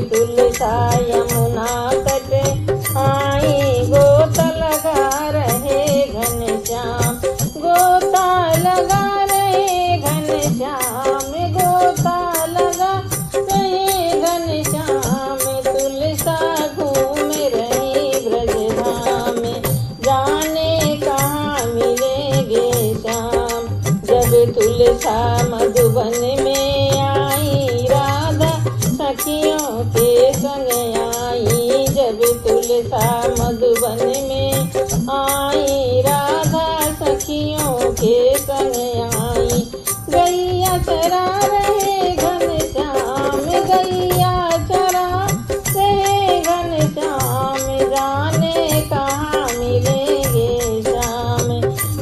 तुलसा यमुना तट आई, गोता लगा रहे घनश्याम, गोता लगा रहे घनश्याम, गोता लगा रहे घनश्याम। तुलसा घूम रही ब्रजधाम, जाने कहाँ मिलेंगे श्याम। जब तुलसा मधुबन में आई, राधा सखियों के संग आई। जब तुलसा मधुबन में आई, राधा सखियों के संग आई। गैया चरा रहे घनश्याम, गैया चरा रहे घनश्याम, जाने कहाँ मिलेंगे श्याम।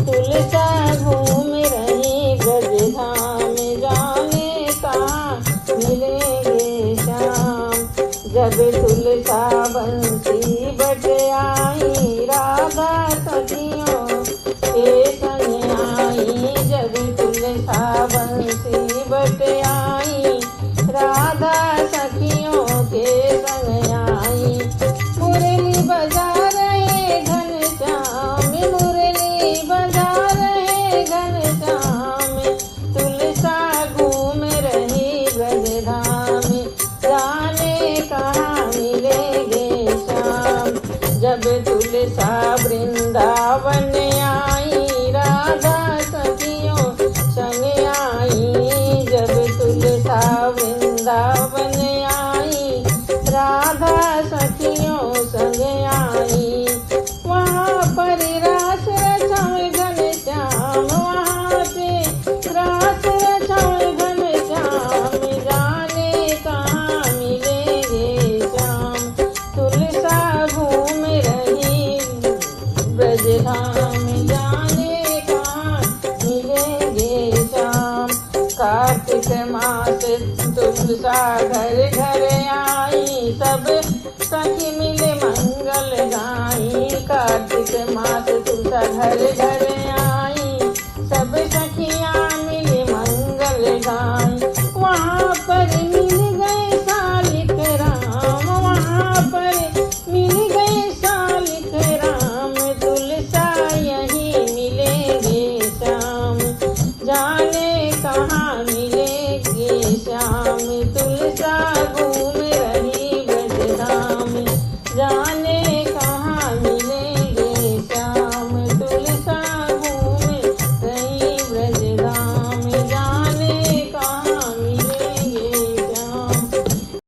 तुलसा घूम रही ब्रजधाम, जाने कहाँ मिलेंगे श्याम। जब तुलसा बंसी बट आई, राधा सखियों के संग आई। जब तुलसा बंसी बट आई, राधा सखियों के संग आई। मुरली बजा रहे घनश्याम, मुरली बजा रहे घनश्याम। तुलसा घूम रही ब्रजधाम, जाने कहाँ मिलेंगे श्याम। जब तुलसा वृंदावन आई, राधा सखियों संग आई। जब तुलसा वृंदावन आई, राधा सखियों संग आई। वहाँ पर रास रचाए घनश्याम, वहाँ पे रास रचाए घनश्याम, जाने कहाँ मिलेंगे श्याम। तुलसा घूम रही ब्रजधाम, जाने कहाँ मिलेंगे श्याम। कार्तिक मास तुलसा घर घर आई, सब सखी मिले मंगल गाई। कार्तिक मास तुलसा घर घर आई, सब सखियाँ मिले मंगल गाई। वहाँ पर मिल गए सालिक राम, वहाँ पर मिल गए सालिक राम। तुलसा यहीं मिलेंगे श्याम, जाने कहाँ मिलेंगे श्याम।